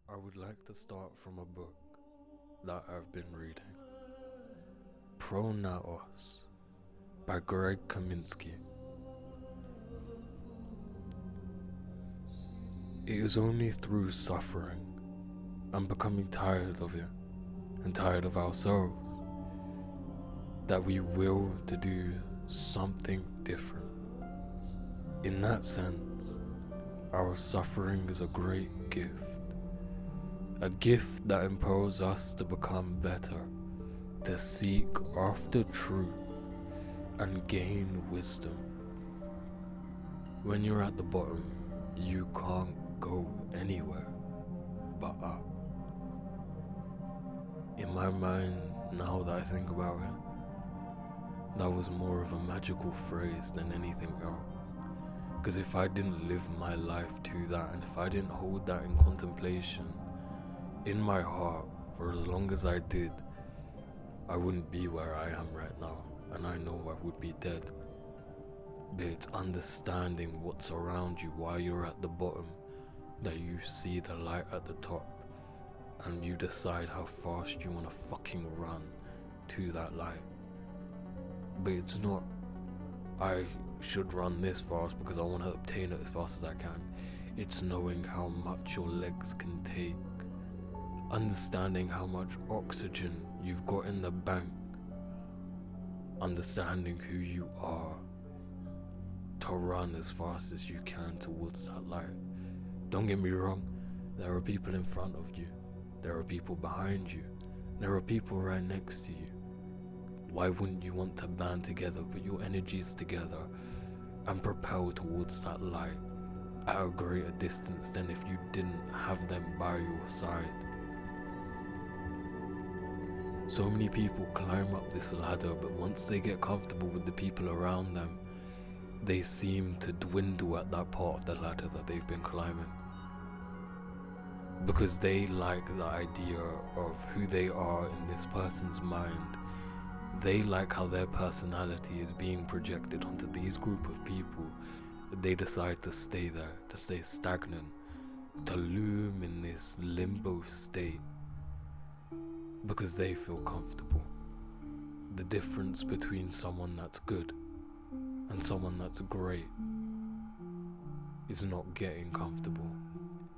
I would like to start from a book that I've been reading, Pronaos by Greg Kaminsky. It is only through suffering and becoming tired of it and tired of ourselves that we will to do something different. In that sense, our suffering is a great gift. A gift that impels us to become better, to seek after truth and gain wisdom. When you're at the bottom, you can't go anywhere but up. In my mind, now that I think about it, that was more of a magical phrase than anything else. Because if I didn't live my life to that, and if I didn't hold that in contemplation in my heart for as long as I did, I wouldn't be where I am right now, and I know I would be dead. But it's understanding what's around you while you're at the bottom that you see the light at the top, and you decide how fast you want to fucking run to that light. But it's not, I should run this fast because I want to obtain it as fast as I can. It's knowing how much your legs can take, understanding how much oxygen you've got in the bank, understanding who you are to run as fast as you can towards that light. Don't get me wrong, there are people in front of you, there are people behind you, there are people right next to you. Why wouldn't you want to band together, put your energies together, and propel towards that light at a greater distance than if you didn't have them by your side? So many people climb up this ladder, but once they get comfortable with the people around them, they seem to dwindle at that part of the ladder that they've been climbing. Because they like the idea of who they are in this person's mind. They like how their personality is being projected onto these group of people. They decide to stay there, to stay stagnant, to loom in this limbo state because they feel comfortable. The difference between someone that's good and someone that's great is not getting comfortable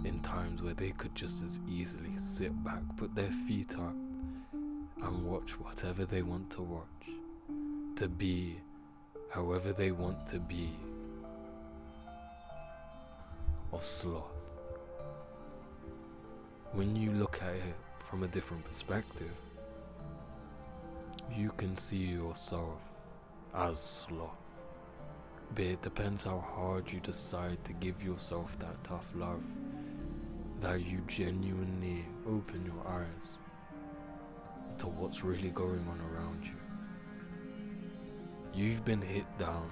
in times where they could just as easily sit back, put their feet up, and watch whatever they want to watch, to be however they want to be, of sloth. When you look at it from a different perspective, you can see yourself as sloth. But it depends how hard you decide to give yourself that tough love, that you genuinely open your eyes to what's really going on around you. You've been hit down,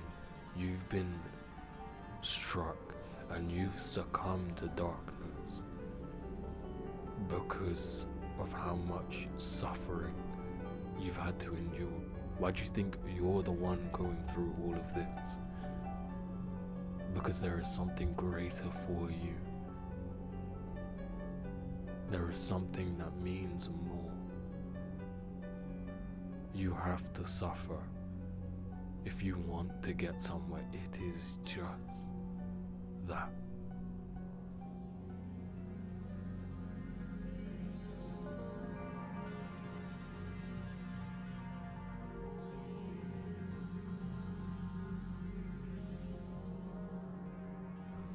you've been struck, and you've succumbed to darkness because of how much suffering you've had to endure. Why do you think you're the one going through all of this? Because there is something greater for you. There is something that means more. You have to suffer if you want to get somewhere. It is just that.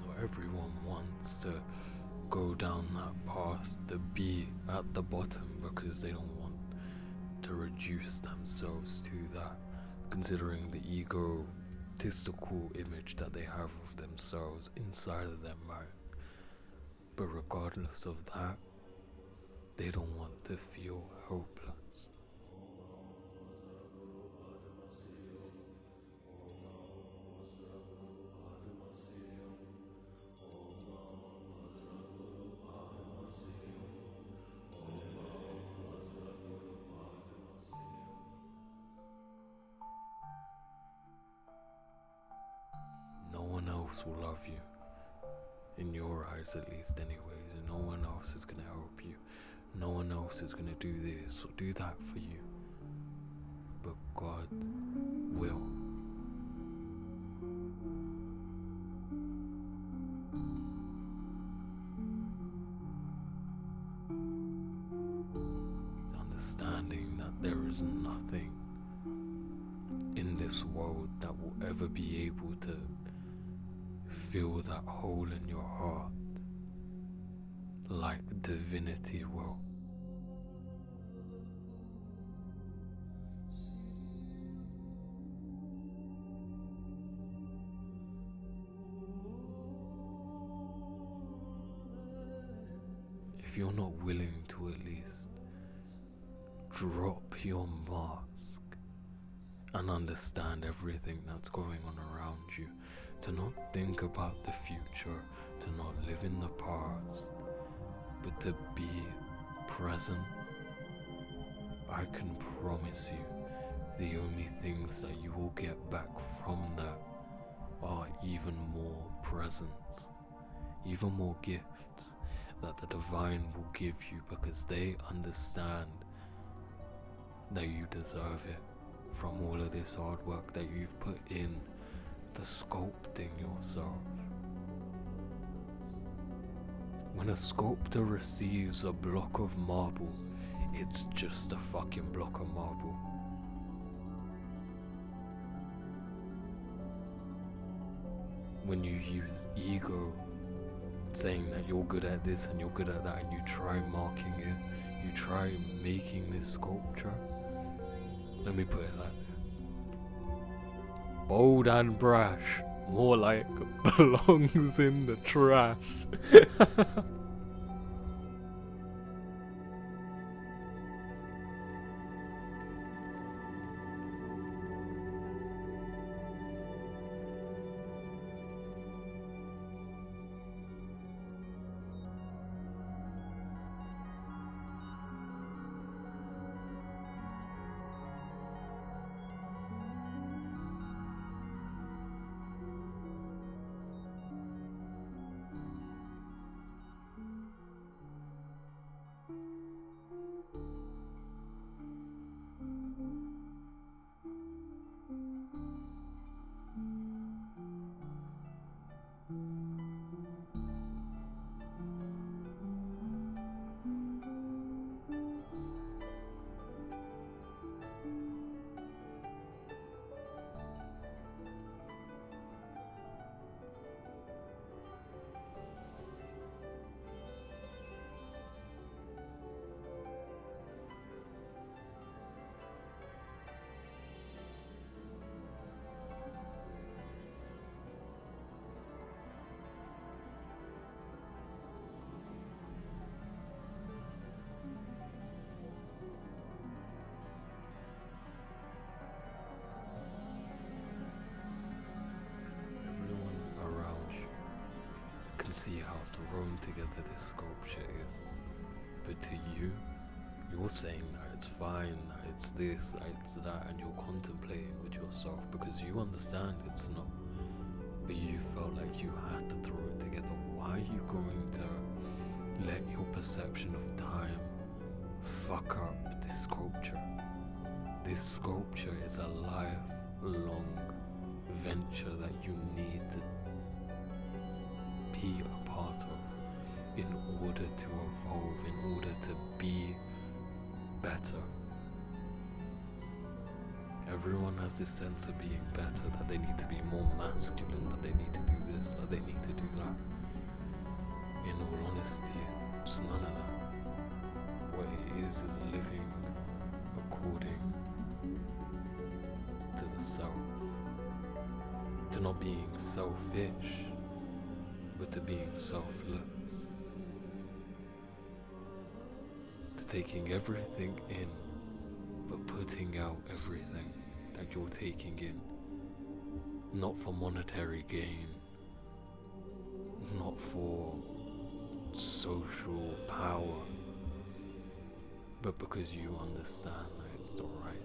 Not everyone wants to go down that path, to be at the bottom, because they don't want to reduce themselves to that, considering the egotistical image that they have of themselves inside of their mind. But regardless of that, they don't want to feel hopeless. No one else will love you, in your eyes at least anyways, and no one else is gonna help you. No one else is gonna do this or do that for you. But God will. Understanding that there is nothing in this world that will ever be able to fill that hole in your heart like divinity will. If you're not willing to at least drop your mask and understand everything that's going on around you, to not think about the future, to not live in the past, but to be present, I can promise you the only things that you will get back from that are even more presence, even more gifts that the divine will give you, because they understand that you deserve it from all of this hard work that you've put in to sculpting yourself. When a sculptor receives a block of marble, it's just a fucking block of marble. When you use ego, saying that you're good at this and you're good at that, and you try marking it, you try making this sculpture, let me put it like this: bold and brash, more like belongs in the trash. See how thrown together this sculpture is, but to you, you're saying that it's fine, that it's this, that it's that, and you're contemplating with yourself because you understand it's not, but you felt like you had to throw it together. Why are you going to let your perception of time fuck up this sculpture? This sculpture is a lifelong venture that you need to be a part of in order to evolve, in order to be better. Everyone has this sense of being better, that they need to be more masculine, that they need to do this, that they need to do that. In all honesty, it's none of that. What it is living according to the self, to not being selfish, but to being selfless, to taking everything in, but putting out everything that you're taking in, not for monetary gain, not for social power, but because you understand that it's the right